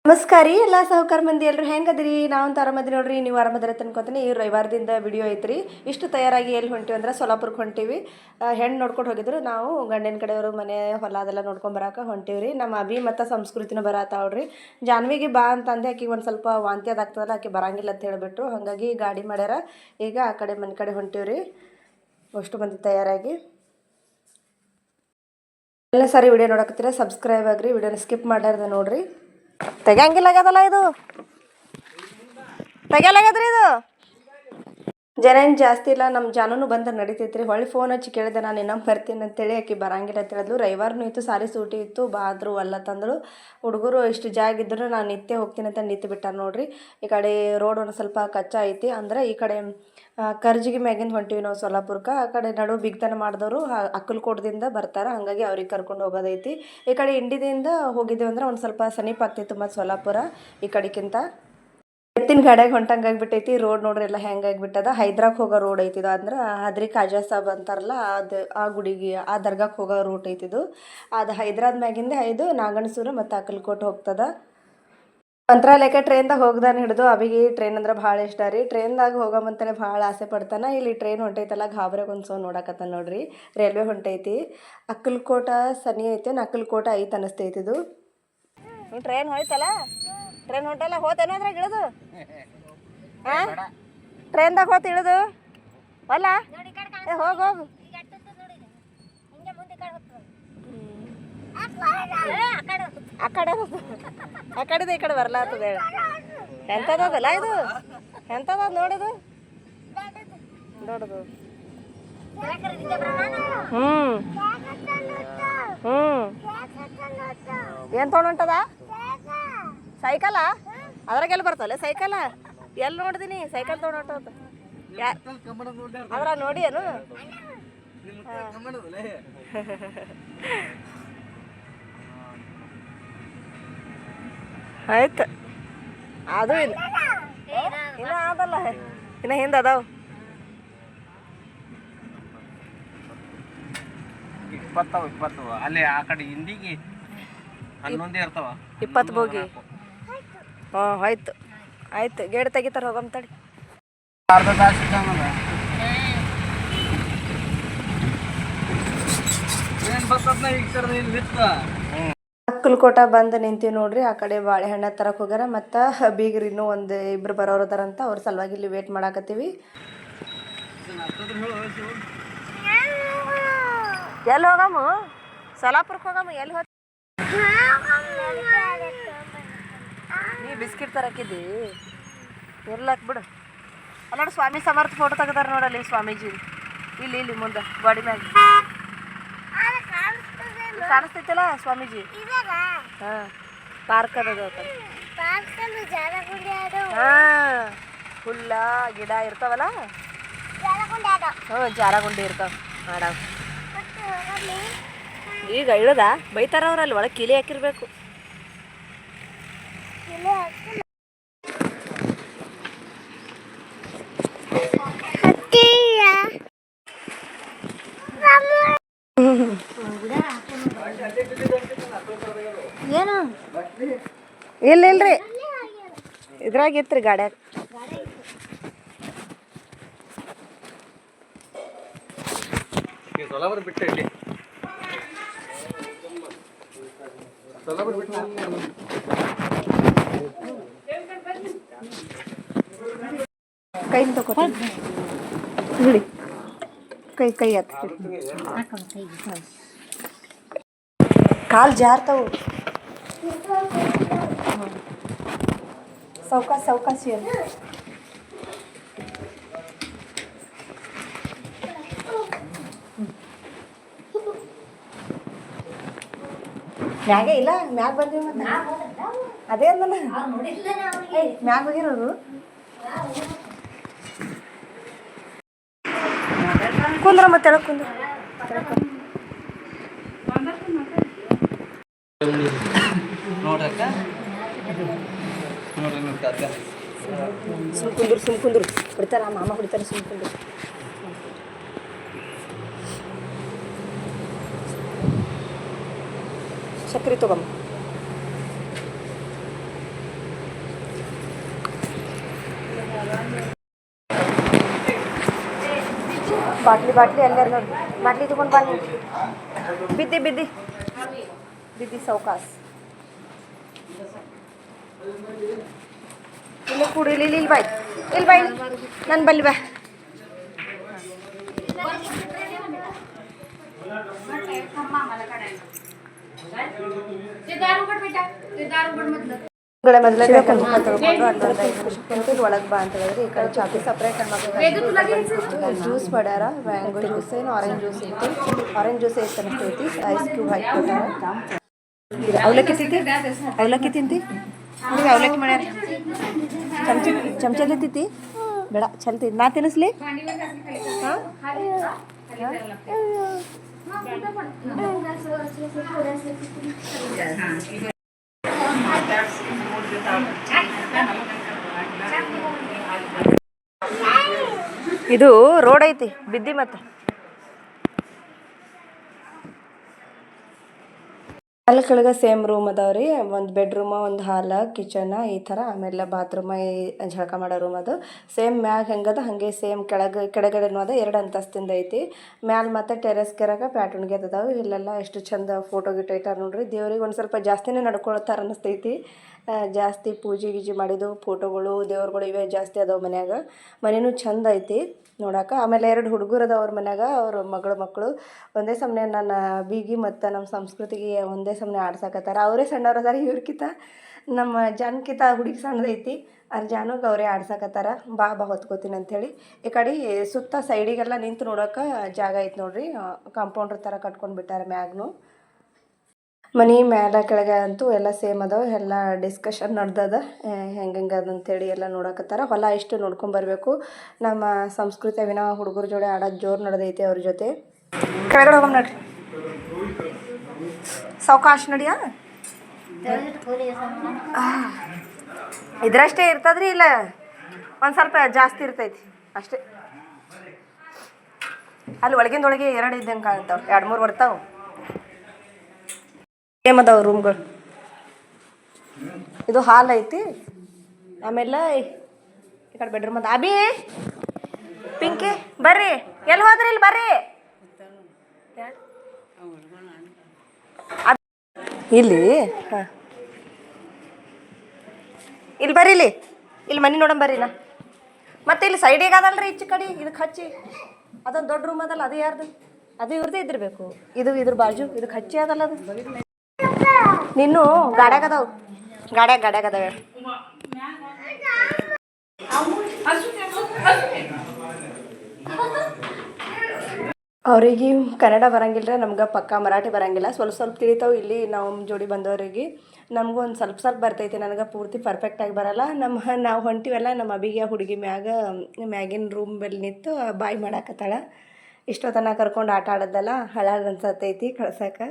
ನಮಸ್ಕಾರ ರೀ ಎಲ್ಲ ಸಾಹುಕಾರ ಮಂದಿ ಎಲ್ಲರೂ ಹೆಂಗದ್ರಿ? ನಾವು ಆರಾಮದಿ ನೋಡ್ರಿ, ನೀವು ಆರಾಮದಿರ ಅನ್ಕೋತೀನಿ. ಈ ರವಿವಾರದಿಂದ ವಿಡಿಯೋ ಐತ್ರಿ. ಇಷ್ಟು ತಯಾರಾಗಿ ಎಲ್ಲಿ ಹೊಂಟಿವಿ ಅಂದ್ರೆ ಸೊಲ್ಲಾಪುರಕ್ಕೆ ಹೊಂಟೀವಿ. ಹೆಣ್ಣು ನೋಡ್ಕೊಂಡು ಹೋಗಿದ್ರು. ನಾವು ಗಂಡಿನ ಕಡೆಯವರು ಮನೆ ಹೊಲ ಅದೆಲ್ಲ ನೋಡ್ಕೊಂಡು ಬರೋಕೆ ಹೊಂಟೀವಿ ರೀ. ನಮ್ಮ ಅಭಿ ಮತ್ತು ಸಂಸ್ಕೃತಿನ ಬರತ್ತಾವ್ರಿ. ಜಾನ್ವಿಗೆ ಬಾ ಅಂತಂದೆ, ಆಕಿಗೆ ಒಂದು ಸ್ವಲ್ಪ ವಾಂತಿ ಅದಾಗ್ತದಲ್ಲ, ಆಕೆ ಬರಂಗಿಲ್ಲ ಅಂತ ಹೇಳಿಬಿಟ್ರು. ಹಾಗಾಗಿ ಗಾಡಿ ಮಾಡ್ಯಾರ. ಈಗ ಆ ಕಡೆ ಮನೆ ಕಡೆ ಹೊಂಟೀವಿ ರೀ, ಅಷ್ಟು ಮಂದಿ ತಯಾರಾಗಿ. ಎಲ್ಲ ಸಾರಿ ವಿಡಿಯೋ ನೋಡಕತ್ತೀರ, ಸಬ್ಸ್ಕ್ರೈಬ್ ಆಗ್ರಿ, ವಿಡಿಯೋನ ಸ್ಕಿಪ್ ಮಾಡ್ಯಾರ್ದ ನೋಡ್ರಿ. ತೆಗಿಯಂಗಿಲ್ಲ ಆಗ್ಯದಲ್ಲ ಇದು, ತೆಗಿಯಲಾಗ್ಯದ್ರಿ ಇದು. ಜನ ಏನು ಜಾಸ್ತಿ ಇಲ್ಲ, ನಮ್ಮ ಜಾನೂ ಬಂದು ನಡಿತೈತ್ರಿ. ಹೊಳ್ಳಿ ಫೋನ್ ಹಚ್ಚಿ ಕೇಳಿದೆ, ನಾನು ಇನ್ನೊಮ್ಮೆ ಬರ್ತೀನಿ ಅಂತೇಳಿ. ಆಕೆ ಬರಂಗಿಲ್ಲ ಅಂತ ಹೇಳಿದ್ಲು. ರವಿವಾರನೂ ಇತ್ತು, ಸಾಲಿ ಸೂಟಿ ಇತ್ತು, ಬಾ ಆದರೂ ಅಲ್ಲ ತಂದಳು. ಹುಡುಗರು ಇಷ್ಟು ಜಾಗ ಇದ್ರು ನಾನು ನಿತ್ಯ ಹೋಗ್ತೀನಿ ಅಂತ ನಿಂತು ಬಿಟ್ಟಾರ ನೋಡ್ರಿ. ಈ ಕಡೆ ರೋಡ್ ಒಂದು ಸ್ವಲ್ಪ ಕಚ್ಚಾ ಐತಿ, ಅಂದ್ರೆ ಈ ಕಡೆ ಕರ್ಜಿಗೆ ಮ್ಯಾಗಿಂದ ಹೊಂಟಿವಿ ನಾವು ಸೊಲ್ಲಾಪುರಕ್ಕೆ. ಆ ಕಡೆ ನಡು ಬಿಗ್ತನ ಮಾಡಿದವರು ಅಕ್ಕಲಕೋಟದಿಂದ ಬರ್ತಾರೆ, ಹಾಗಾಗಿ ಅವ್ರಿಗೆ ಕರ್ಕೊಂಡು ಹೋಗೋದೈತಿ. ಈ ಕಡೆ ಇಂಡಿದಿಂದ ಹೋಗಿದ್ದೇವೆ ಅಂದ್ರೆ ಒಂದು ಸ್ವಲ್ಪ ಸಮೀಪ ಆಗ್ತಿತ್ತು ಮತ್ತು ಸೊಲ್ಲಾಪುರ ಈ ಕಡೆಗಿಂತ. ಎತ್ತಿನ ಗಾಡಿಯಾಗ ಹೊಂಟಂಗೆ ಆಗಿಬಿಟ್ಟೈತಿ. ರೋಡ್ ನೋಡ್ರಿ ಎಲ್ಲ ಹೆಂಗೆ ಆಗಿಬಿಟ್ಟದ. ಹೈದ್ರಾಕ್ ಹೋಗೋ ರೋಡ್ ಐತಿದು, ಅಂದ್ರೆ ಹದ್ರಿ ಖಾಜಾ ಸಾಬ್ ಅಂತಾರಲ್ಲ, ಅದು ಆ ಗುಡಿಗೆ ಆ ದರ್ಗಾಕ್ಕೆ ಹೋಗೋ ರೂಟ್ ಐತಿದು. ಅದು ಹೈದ್ರಾದ ಮ್ಯಾಗಿಂದ ಐದು ನಾಗಣಸೂರು ಮತ್ತು ಅಕ್ಕಲಕೋಟೆ ಹೋಗ್ತದ. ಮಂತ್ರಾಲಯಕ್ಕೆ ಟ್ರೈನ್ದಾಗ ಹೋಗ್ದಾನೆ ಹಿಡಿದು ಅವಿಗೆ ಟ್ರೈನ್ ಅಂದ್ರೆ ಭಾಳ ಇಷ್ಟ ರೀ. ಟ್ರೈನ್ದಾಗ ಹೋಗಮಂತಾನೆ ಭಾಳ ಆಸೆ ಪಡ್ತಾನೆ. ಇಲ್ಲಿ ಟ್ರೈನ್ ಹೊಂಟೈತಲ್ಲ, ಗಾಬರಿಗೆ ಒಂದು ಸೋ ನೋಡಕತ್ತಾನ ನೋಡ್ರಿ. ರೈಲ್ವೆ ಹೊಂಟೈತಿ. ಅಕ್ಕಲಕೋಟೆ ಸನಿ ಐತೆ, ಅಕ್ಕಲಕೋಟೆ ಐತೆ ಅನ್ನಿಸ್ತೈತಿ ಇದು. ಟ್ರೈನ್ ಹೋಯ್ತಲ್ಲ, ಟ್ರೈನ್ ಹೊಂಟಲ್ಲ, ಹೋತೇನೋ ಅದ್ರಾಗ ಇಳಿದು. ಹಾಂ, ಟ್ರೈನ್ದಾಗ ಹೋತ ಇಳಿದು ಅಲ್ಲ. ಹೋಗು ಹೋಗು, ಆ ಕಡೆ ಆ ಕಡೆದು ಈ ಕಡೆ ಬರ್ಲಾತದ. ಹೇಳ ಎಂಥದಲ್ಲ ಇದು, ಎಂಥದ ನೋಡಿದು ದೊಡ್ಡದು. ಹ್ಞೂ ಹ್ಞೂ ಏನು ತೊಗೊಂಡೊಂಟದ? ಸೈಕಲ? ಅದ್ರಾಗೆಲ್ಲಿ ಬರ್ತಲ್ಲ ಸೈಕಲ? ಎಲ್ಲಿ ನೋಡಿದೀನಿ ಸೈಕಲ್ ತೊಗೊಂಡೊಂಟದ? ಅದ್ರ ನೋಡಿ ಏನು? ಆಯ್ತು, ಅದು ಇಲ್ಲ ಇನ್ನು ಅದಲ್ಲ, ಇನ್ನು ಹಿಂದೆ ಅದಾವ. 20 ಅಲ್ಲಿ ಆ ಕಡೆ ಹಿಂದಿಗೆ 11 ಇರ್ತಾವ, 20 ಬೋಗಿ. ಹ್ಞೂ ಆಯ್ತು ಆಯ್ತು, ಗೇಟ್ ತೆಗಿತಾರೆ, ಹೋಗಮ್ ತಡಿ. ಅರ್ಧ ತಾಸು ಏನು ಬರ್ತದ ಈಗ ಸರ್ ನಿತ್ತ. ಅಕ್ಕಲಕೋಟ ಬಂದು ನಿಂತೀವಿ ನೋಡ್ರಿ. ಆ ಕಡೆ ಬಾಳೆಹಣ್ಣು ತರಕ್ಕೆ ಹೋಗ್ಯಾರ, ಮತ್ತು ಬೀಗರು ಇನ್ನೂ ಒಂದು ಇಬ್ಬರು ಬರೋರು ಅದಾರಂತ. ಅವ್ರ ಸಲುವಾಗಿ ಇಲ್ಲಿ ವೇಟ್ ಮಾಡಾಕತ್ತೀವಿ. ಎಲ್ಲಿ ಹೋಗಮ್ಮ? ಸೊಲ್ಲಾಪುರಕ್ಕೆ ಹೋಗಮ್ಮ. ಎಲ್ಲಿ ಹೋದ? ನೀ ಬಿಸ್ಕಿಟ್ ತರಕಿದ್ದಿ, ಇರ್ಲಕ್ ಬಿಡು. ಅಲ್ಲ ಸ್ವಾಮಿ ಸಮರ್ಥ ಫೋಟೋ ತೆಗ್ದಾರ ನೋಡಲ್ಲಿ, ಸ್ವಾಮೀಜಿ ಇಲ್ಲಿ ಇಲ್ಲಿ ಮುಂದೆ ಗಾಡಿ ಮ್ಯಾಗ ಕಾಣಿಸ್ತೈತಲ್ಲ ಸ್ವಾಮೀಜಿ. ಹಾಂ, ಪಾರ್ಕ್ ಅದ. ಹಾಂ, ಹುಲ್ಲ ಗಿಡ ಇರ್ತಾವಲ್ಲ. ಹ್ಞೂ, ಜಾರಗುಂಡಿ ಇರ್ತಾವ ಮಾಡಾವ. ಈಗ ಇಳದ ಬೈತಾರ ಅವ್ರಲ್ಲಿ, ಒಳಗೆ ಕಿಲಿ ಹಾಕಿರ್ಬೇಕು. ಏನು ಇಲ್ಲ ಇಲ್ರಿ, ಇದ್ರಾಗ ಇತ್ರಿ ಗಾಡ್ಯಾಗ. ಬಿಟ್ಟು ಇಲ್ಲಿ ಕೈ ತಗೋತೀನಿ ಬಿಡಿ, ಕೈ ಕೈ ಹತ್ತಿ ಕಾಲು ಜಾರ್ತಾವು. ಸೌಕಾಸ ಸೌಕಾಸಿ ಅಲ್ಲ. ಮ್ಯಾಗೆ ಇಲ್ಲ, ಮ್ಯಾಗ ಬಂದೀವಿ. ಮತ್ತೆ ಅದೇ ಅಂದಲ್ಲ, ಮ್ಯಾಗ ಹೋಗಿರೋದು. ಕುಂದ್ರ ಮತ್ತೆ ಕುಂದ್ರ ಸುಮ್ ಕುಂದ್ರು ಬಿಡ್ತಾರ, ಮಾಮ ಹೊಡಿತಾರೆ. ಸುಮ್ ಕುಂದ್ರು. ಸಕ್ರೆ ತಗೊಂಬ. ಬಾಟ್ಲಿ ಎಲ್ಲಾರು ನೋಡಿ ಬಾಟ್ಲಿ ತಗೊಂಡು ಬನ್ನಿ ಬಿದ್ದಿ ಸೌಕಾಸ್ ಇಲ್ಲ ಕೂಡಿ ಇಲ್ಲಿ ಬಾಯ್ ನನ್ನ ಬಲ್ಲಿ ಬಾ ಒಳಗೆ ಬಾ ಅಂತ ಹೇಳಿದ್ರೆ ಈ ಕಡೆ ಚಾಕಿ ಸಪ್ರೇಟ್ ಜ್ಯೂಸ್ ಮಾಡ್ಯಾರ ಮ್ಯಾಂಗೋ ಜ್ಯೂಸ್ ಏನು ಆರೆಂಜ್ ಜ್ಯೂಸ್ ಇತ್ತು ಆರೆಂಜ್ ಜ್ಯೂಸ್ ಐತೆ ಅನಿಸ್ತೈತಿ ಐಸ್ ಕ್ಯೂಬ್ ಹಾಕಿ ಕೊಟ್ಟಾರ ಅವಲಕ್ಕಿ ತಿಂತಿ ನೀವು ಅವಲಕ್ಕಿ ಮಾಡ್ಯಾರ ಚಮಚಲ್ಲಿ ತಿಂತಿ ಬೇಡ ಚಲ್ ತಿಂತಿ ನಾ ತಿನ್ನಿಸ್ಲಿ ಹಾಂ ಇದು ರೋಡ್ ಐತಿ ಬಿದ್ದಿ ಮತ್ತೆ ಅಲ್ಲಿ ಕೆಳಗೆ ಸೇಮ್ ರೂಮ್ ಅದಾವ್ರಿ ಒಂದು ಬೆಡ್ರೂಮ ಒಂದು ಹಾಲ ಕಿಚನ್ ಈ ಥರ ಆಮೇಲೆ ಬಾತ್ರೂಮ ಜಳಕ ಮಾಡೋ ರೂಮ್ ಅದು ಸೇಮ್ ಮ್ಯಾಗ ಹೆಂಗದ ಹಾಗೆ ಸೇಮ್ ಕೆಳಗಡೆನೂ ಅದ 2 ಅಂತಸ್ತಿಂದ ಐತಿ ಮ್ಯಾಲ ಮತ್ತೆ ಟೆರೆಸ್ ಕೆರಗೆ ಪ್ಯಾಟರ್ನ್ಗೆ ಅದಾವೆ ಇಲ್ಲೆಲ್ಲ ಎಷ್ಟು ಚಂದ ಫೋಟೋ ಗಿಟೋ ಇಟ್ಟಾರ ನೋಡ್ರಿ ದೇವ್ರಿಗೆ ಒಂದು ಸ್ವಲ್ಪ ಜಾಸ್ತಿನೇ ನಡ್ಕೊಳ್ತಾರ ಅನ್ನಿಸ್ತೈತಿ ಜಾಸ್ತಿ ಪೂಜೆ ಗೀಜೆ ಮಾಡಿದ್ದು ಫೋಟೋಗಳು ದೇವ್ರುಗಳು ಇವೇ ಜಾಸ್ತಿ ಅದಾವೆ ಮನ್ಯಾಗ ಮನೆಯೂ ಚಂದ ಐತಿ ನೋಡಕ್ಕೆ ಆಮೇಲೆ 2 ಹುಡುಗರು ಅದಾವ ಅವ್ರ ಮನ್ಯಾಗ ಅವ್ರ ಮಕ್ಕಳು ಒಂದೇ ಸಮನೆ ನನ್ನ ಬೀಗಿ ಮತ್ತು ನಮ್ಮ ಸಂಸ್ಕೃತಿಗೆ ಒಂದೇ ಸಮನೆ ಆಡ್ಸಕತ್ತಾರ ಅವರೇ ಸಣ್ಣವ್ರು ಅದಾರ ಇವ್ರಕಿಂತ ನಮ್ಮ ಜನಕ್ಕಿಂತ ಹುಡುಗಿ ಸಣ್ಣದೈತಿ ಅಲ್ಲಿ ಜಾನುಗೆ ಅವರೇ ಆಡ್ಸಕತ್ತಾರ ಬಾ ಹೊತ್ಕೋತೀನಿ ಅಂಥೇಳಿ ಈ ಕಡೆ ಸುತ್ತ ಸೈಡಿಗೆಲ್ಲ ನಿಂತು ನೋಡೋಕೆ ಜಾಗ ಐತೆ ನೋಡ್ರಿ ಕಾಂಪೌಂಡ್ರ್ ಥರ ಕಟ್ಕೊಂಡು ಬಿಟ್ಟಾರ ಮ್ಯಾಗ್ನು ಮನೆ ಮ್ಯಾಲ ಕೆಳಗೆ ಅಂತೂ ಎಲ್ಲ ಸೇಮ್ ಅದಾವೆ ಎಲ್ಲ ಡಿಸ್ಕಷನ್ ನಡ್ದದ ಹೆಂಗೆ ಅದಂತೇಳಿ ಎಲ್ಲ ನೋಡಕತ್ತಾರ ಹೊಲ ಇಷ್ಟು ನೋಡ್ಕೊಂಬರ್ಬೇಕು ನಮ್ಮ ಸಂಸ್ಕೃತಿ ವಿನ ಹುಡುಗರ ಜೋಡಿ ಆಡೋದು ಜೋರು ನಡೆದೈತಿ ಅವ್ರ ಜೊತೆ ಕೆಳಗಡೆ ಹೋಗೋಣ ನಡ್ರಿ ಸಾವಕಾಶ ನಡಿಯಾ ಇದ್ರಷ್ಟೇ ಇರ್ತದ್ರಿ ಇಲ್ಲ ಒಂದು ಸ್ವಲ್ಪ ಜಾಸ್ತಿ ಇರ್ತೈತಿ ಅಷ್ಟೇ ಅಲ್ಲಿ ಒಳಗಿಂದೊಳಗೆ 2 ಇದ್ದಂಗೆ ಕಾಣ್ತಾವೆ 2-3 ಬರ್ತಾವೆ ಸೇಮ್ ಅದಾವ ರೂಮ್ಗಳು ಇದು ಹಾಲ್ ಐತಿ ಆಮೇಲೆ ಈ ಕಡೆ ಬೆಡ್ರೂಮ್ ಅದ ಅಭಿ ಪಿಂಕಿ ಬರ್ರಿ ಎಲ್ಲಿ ಹೋದ್ರಿ ಇಲ್ಲಿ ಬರ್ರಿ ಇಲ್ಲಿ ಹಾಂ ಇಲ್ಲಿ ಬರ್ರಿ ಇಲ್ಲಿ ಮನೆ ನೋಡಮ್ ಬರ್ರಿ ನಾ ಮತ್ತೆ ಇಲ್ಲಿ ಸೈಡಿಗೆ ಅದಲ್ರಿ ಈಚೆ ಕಡೆ ಇದಕ್ಕೆ ಹಚ್ಚಿ ಅದೊಂದು ದೊಡ್ಡ ರೂಮ್ ಅದಲ್ಲ ಅದು ಯಾರ್ದು ಅದು ಇವ್ರದ್ದೇ ಇದ್ದಿರ್ಬೇಕು ಇದ್ರ ಬಾಜು ಇದಕ್ಕೆ ಹಚ್ಚಿ ಅದಲ್ಲ ಅದು ನೀನು ಗಾಡ್ಯಾಗ ಅದಾವೆ ಅವ್ರಿಗೆ ಕನ್ನಡ ಬರಂಗಿಲ್ಲ ನಮ್ಗೆ ಪಕ್ಕಾ ಮರಾಠಿ ಬರಂಗಿಲ್ಲ ಸ್ವಲ್ಪ ತಿಳಿತಾವೆ ಇಲ್ಲಿ ನಾವು ಜೋಡಿ ಬಂದವರಿಗೆ ನಮಗೂ ಒಂದು ಸ್ವಲ್ಪ ಬರ್ತೈತಿ ನನಗೆ ಪೂರ್ತಿ ಪರ್ಫೆಕ್ಟಾಗಿ ಬರಲ್ಲ ನಾವು ಹೊಂಟಿವೆಲ್ಲ ನಮ್ಮ ಅಬಿಗೆ ಹುಡುಗಿ ಮ್ಯಾಗಿನ ರೂಮ್ ಬಲ್ಲಿ ನಿಂತು ಬಾಯ್ ಮಾಡಾಕತ್ತಾಳ ಇಷ್ಟೊತ್ತನ ಕರ್ಕೊಂಡು ಆಟ ಆಡೋದಲ್ಲ ಹಳಾಡ್ ಅನ್ಸತ್ತೈತಿ ಕಳ್ಸಕ್ಕೆ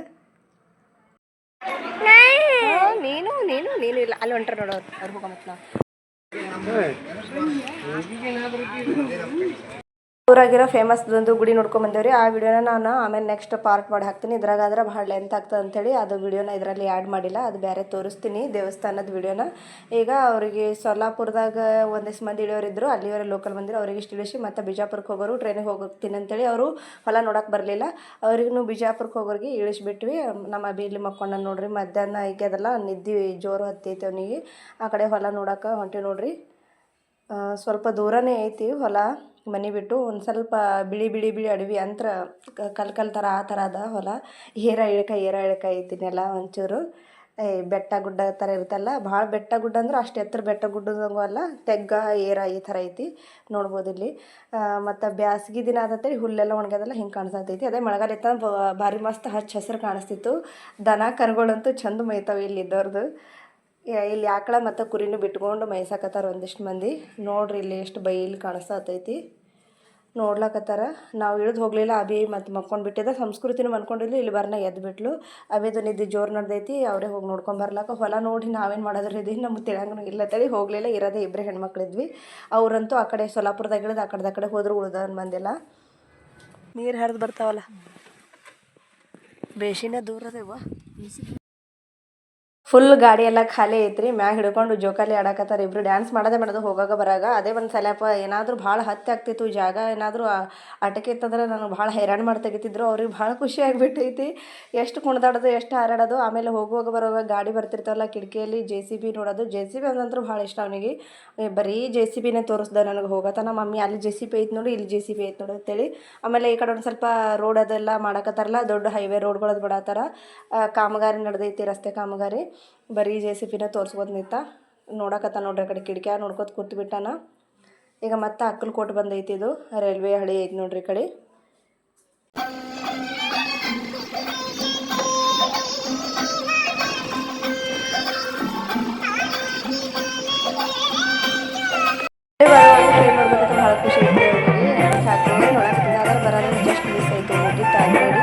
ನೀನು ಇಲ್ಲ ಅಲ್ಲಿ ಹೊಂಟ್ರ ನೋಡೋರು ಅವ್ರು ಹೋಗಮತ್ ನಾವು ಊರಾಗಿರೋ ಫೇಮಸ್ ಒಂದು ಗುಡಿ ನೋಡ್ಕೊಂಡು ಬಂದೇವ್ರಿ ಆ ವಿಡಿಯೋನ ನಾನು ಆಮೇಲೆ ನೆಕ್ಸ್ಟ್ ಪಾರ್ಟ್ ಮಾಡಿ ಹಾಕ್ತೀನಿ ಇದ್ರಾಗಾದ್ರೆ ಭಾಳ ಲೆಂತ್ ಆಗ್ತದೆ ಅಂಥೇಳಿ ಅದು ವಿಡಿಯೋನ ಇದರಲ್ಲಿ ಆ್ಯಡ್ ಮಾಡಿಲ್ಲ ಅದು ಬೇರೆ ತೋರಿಸ್ತೀನಿ ದೇವಸ್ಥಾನದ ವಿಡಿಯೋನ ಈಗ ಅವರಿಗೆ ಸೊಲ್ಲಾಪುರದಾಗ ಒಂದಿಷ್ಟು ಮಂದಿ ಇಳಿಯೋರಿದ್ರು ಅಲ್ಲಿಯವರೇ ಲೋಕಲ್ ಬಂದಿರೋ ಅವ್ರಿಗೆ ಇಷ್ಟು ಇಳಿಸಿ ಮತ್ತು ಬಿಜಾಪುರಕ್ಕೆ ಹೋಗೋರು ಟ್ರೈನಿಗೆ ಹೋಗ್ತೀನಿ ಅಂತೇಳಿ ಅವರು ಹೊಲ ನೋಡೋಕೆ ಬರಲಿಲ್ಲ ಅವ್ರಿಗೂ ಬಿಜಾಪುರಕ್ಕೆ ಹೋಗೋರಿಗೆ ಇಳಿಸ್ಬಿಟ್ವಿ ನಮ್ಮ ಬೀಲಿ ಮಕ್ಕೊಂಡ ನೋಡ್ರಿ ಮಧ್ಯಾಹ್ನ ಈಗ್ಯದಲ್ಲ ನಿದ್ದೆ ಜೋರು ಹತ್ತೈತೆ ಅವನಿಗೆ ಆ ಕಡೆ ಹೊಲ ನೋಡೋಕೆ ಹೊಂಟಿ ನೋಡ್ರಿ ಸ್ವಲ್ಪ ದೂರನೇ ಐತಿ ಹೊಲ ಮನೆ ಬಿಟ್ಟು ಒಂದು ಸ್ವಲ್ಪ ಬಿಳಿ ಅಡವಿ ಅಂತರ ಕಲ್ ಥರ ಆ ಥರ ಅದ ಹೊಲ ಏರ ಇಳ್ಕ ಐತಿ ನೆಲ ಒಂಚೂರು ಬೆಟ್ಟ ಗುಡ್ಡ ಥರ ಇರುತ್ತಲ್ಲ ಭಾಳ ಬೆಟ್ಟ ಗುಡ್ಡ ಅಂದ್ರೆ ಅಷ್ಟು ಎತ್ತರ ಬೆಟ್ಟ ಗುಡ್ಡದಂಗೂ ಅಲ್ಲ ತೆಗ್ಗ ಏರ ಈ ಥರ ಐತಿ ನೋಡ್ಬೋದು ಇಲ್ಲಿ ಮತ್ತು ಬ್ಯಾಸ್ಗೆ ದಿನ ಆದತ್ತೇಳಿ ಹುಲ್ಲೆಲ್ಲ ಒಣಗ್ಯದಲ್ಲ ಹಿಂಗೆ ಕಾಣಿಸ್ತೈತಿ ಅದೇ ಮಳೆಗಾಲ ಇತ್ತ ಭಾರಿ ಮಸ್ತ್ ಹಸಿರು ಕಾಣಿಸ್ತಿತ್ತು ದನ ಕರುಗಳಂತೂ ಚಂದ ಮೇಯ್ತಾವೆ ಇಲ್ಲಿ ಇದ್ದವ್ರದ್ದು ಇಲ್ಲಿ ಆಕಳ ಮತ್ತು ಕುರಿನೂ ಬಿಟ್ಕೊಂಡು ಮೇಯ್ಸಕತ್ತಾರ ಒಂದಿಷ್ಟು ಮಂದಿ ನೋಡ್ರಿ ಇಲ್ಲಿ ಎಷ್ಟು ಬೈಲಿ ಕಾಣಿಸ್ತೈತಿ ನೋಡ್ಲಕತ್ತಾರ ನಾವು ಇಳಿದು ಹೋಗಲಿಲ್ಲ ಅಭಿ ಮತ್ತು ಮಕ್ಕೊಂಡು ಬಿಟ್ಟಿದ್ದ ಸಂಸ್ಕೃತಿನೂ ಮನ್ಕೊಂಡಿದ್ಲು ಇಲ್ಲಿ ಬರ್ನ ಎದ್ದು ಬಿಟ್ಲು ಅಭಿದು ನಿದ್ದೆ ಜೋರು ನಡೆದೈತಿ ಅವರೇ ಹೋಗಿ ನೋಡ್ಕೊಂಬರ್ಲಕ್ಕ ಹೊಲ ನೋಡಿ ನಾವೇನು ಮಾಡೋದ್ರ ಇದ್ದೀವಿ ನಮ್ಗೆ ತಿಳಂಗೂ ಇಲ್ಲ ತಳಿ ಹೋಗಲಿಲ್ಲ ಇರೋದೇ ಇಬ್ಬರೇ ಹೆಣ್ಮಕ್ಳಿದ್ವಿ ಅವರಂತೂ ಆ ಕಡೆ ಸೊಲ್ಲಾಪುರದಾಗ ಇಳಿದು ಆ ಕಡೆ ಹೋದ್ರು ಉಳ್ದವ್ರು ಮಂದಿಲ್ಲ ನೀರು ಹರಿದು ಬರ್ತಾವಲ್ಲ ಬೇಸಿನ ದೂರ ಅದೇವ ಫುಲ್ ಗಾಡಿ ಎಲ್ಲ ಖಾಲಿ ಐತ್ರಿ. ಮ್ಯಾಗ ಹಿಡ್ಕೊಂಡು ಜೋಕಾಲಿ ಆಡಕತ್ತಾರ ಇಬ್ರು. ಡ್ಯಾನ್ಸ್ ಮಾಡೋದು ಹೋಗಾಗ ಬರಾಗ. ಅದೇ ಒಂದು ಸಲಪ ಏನಾದರೂ ಭಾಳ ಹತ್ತಿ ಆಗ್ತಿತ್ತು ಜಾಗ, ಏನಾದರೂ ಅಟಕೆ ಇತ್ತಂದ್ರೆ ನನಗೆ ಭಾಳ ಹೈರಾಣ ಮಾಡಿ ತೆಗಿತಿದ್ರು. ಅವ್ರಿಗೆ ಭಾಳ ಖುಷಿ ಆಗಿಬಿಟ್ಟೈತಿ. ಎಷ್ಟು ಕುಣ್ದಾಡೋದು ಎಷ್ಟು ಹಾರಾಡೋದು. ಆಮೇಲೆ ಹೋಗುವಾಗ ಬರುವಾಗ ಗಾಡಿ ಬರ್ತಿರ್ತಾವಲ್ಲ ಕಿಟಕಿಯಲ್ಲಿ JCB ನೋಡೋದು. JCB ಅಂದಂತರೂ ಭಾಳ ಇಷ್ಟ ಅವನಿಗೆ. ಬರೀ JCBನೇ ತೋರಿಸ್ದೆ ನನಗೆ ಹೋಗತ್ತಾನ. ಮಮ್ಮಿ ಅಲ್ಲಿ JCB ಐತೆ ನೋಡಿ, ಇಲ್ಲಿ JCB ಐತೆ ನೋಡಿ ಅಂತೇಳಿ. ಆಮೇಲೆ ಈ ಕಡೆ ಒಂದು ಸ್ವಲ್ಪ ರೋಡ್ ಅದೆಲ್ಲ ಮಾಡಕತ್ತಾರಲ್ಲ, ದೊಡ್ಡ ಹೈವೇ ರೋಡ್ಗಳದ್ದು ಬಿಡತ್ತಾರ. ಕಾಮಗಾರಿ ನಡೆದೈತಿ, ರಸ್ತೆ ಕಾಮಗಾರಿ. ಬರೀ JCBನ ತೋರಿಸ್ಬೋದು ನಿಂತ ನೋಡಕತ್ತ ನೋಡ್ರಿ. ಆ ಕಡೆ ಕಿಟಕಿಯಾಗ ನೋಡ್ಕೊತ ಕೂತು ಬಿಟ್ಟಾನ. ಈಗ ಮತ್ತೆ ಅಕ್ಕಲಕೋಟೆ ಬಂದೈತಿ. ಇದು ರೈಲ್ವೆ ಹಳಿ ಐತಿ ನೋಡ್ರಿ ಈ ಕಡೆ. ಟ್ರೈನ್ ನೋಡ್ಬೇಕಂತ ಭಾಳ ಖುಷಿ ಐತಿ ಅವರಿಗೆ. ಫ್ಯಾಕ್ಟ್ರಿ ನೋಡಕ್ತಿದ್ದ ಆದ್ರೆ ಬರೋದು ಜಸ್ಟ್ ಮಿಸ್ ಆಯಿತು, ಮುಗಿತಾ ಆಲ್ರೆಡಿ.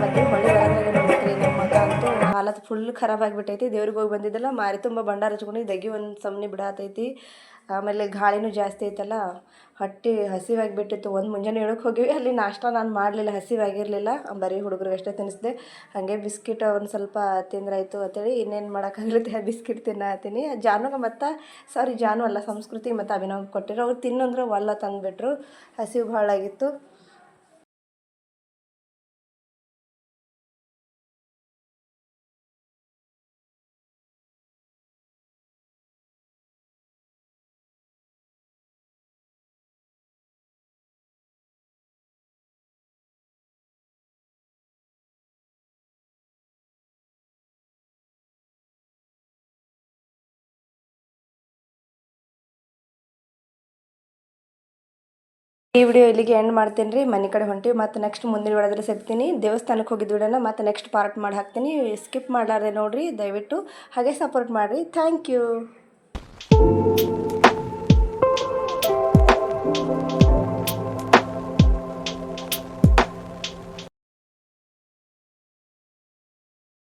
ಮತ್ತೆ ಹೊಳ್ಳಿ ಬರೋದ್ರಾಗ ನೋಡ್ಬೇಕ್ರಿ ನಮ್ಮ ಮಗ ಅಂತೂ ಹಾಲತ್ ಫುಲ್ ಖರಾಬ್ ಆಗಿಬಿಟ್ಟೈತಿ. ದೇವ್ರಿಗೆ ಹೋಗಿ ಬಂದಿದ್ದಲ್ಲ, ಮಾರಿ ತುಂಬ ಭಂಡಾರ ಹಚ್ಕೊಂಡು ದಗಿ ಒಂದು ಸಮನಿ ಬಿಡಾತೈತಿ. ಆಮೇಲೆ ಗಾಳಿನೂ ಜಾಸ್ತಿ ಐತಲ್ಲ, ಹೊಟ್ಟೆ ಹಸಿವಾಗಿಬಿಟ್ಟಿತ್ತು. ಒಂದು ಮುಂಜಾನೆ ಹೇಳಕ್ಕೆ ಹೋಗಿವಿ, ಅಲ್ಲಿ ನಾಷ್ಟ ನಾನು ಮಾಡಲಿಲ್ಲ, ಹಸಿವಾಗಿರಲಿಲ್ಲ. ಬರೀ ಹುಡುಗರಿಗೆ ಅಷ್ಟೇ ತಿನ್ನಿಸ್ದೆ. ಹಾಗೆ ಬಿಸ್ಕಿಟ್ ಒಂದು ಸ್ವಲ್ಪ ತಿಂದ್ರಾಯ್ತು ಅಂತೇಳಿ ಇನ್ನೇನು ಮಾಡೋಕ್ಕಾಗಿರುತ್ತೆ, ಬಿಸ್ಕಿಟ್ ತಿನ್ನತ್ತೀನಿ. ಜಾನುಗೆ ಮತ್ತು ಜಾನು ಅಲ್ಲ, ಸಂಸ್ಕೃತಿ ಮತ್ತು ಅಭಿನವ್ ಕೊಟ್ಟಿರೋ. ಅವ್ರು ತಿನ್ನಂದ್ರೆ ಒಲ್ಲ ತಂದುಬಿಟ್ರು. ಹಸಿವು ಭಾಳ ಆಗಿತ್ತು. ಈ ವಿಡಿಯೋ ಇಲ್ಲಿಗೆ ಎಂಡ್ ಮಾಡ್ತೀನಿ ರೀ. ಮನೆ ಕಡೆ ಹೊಂಟಿವಿ. ಮತ್ತು ನೆಕ್ಸ್ಟ್ ಮುಂದಿನ ವಿಡಿಯೋದಲ್ಲಿ ಸಿಗ್ತೀನಿ. ದೇವಸ್ಥಾನಕ್ಕೆ ಹೋಗಿದ್ದ ವಿಡಿಯೋನ ಮತ್ತು ನೆಕ್ಸ್ಟ್ ಪಾರ್ಟ್ ಮಾಡಿ ಹಾಕ್ತೀನಿ. ಸ್ಕಿಪ್ ಮಾಡಲಾರ್ದೆ ನೋಡಿರಿ ದಯವಿಟ್ಟು. ಹಾಗೆ ಸಪೋರ್ಟ್ ಮಾಡಿರಿ. Thank you.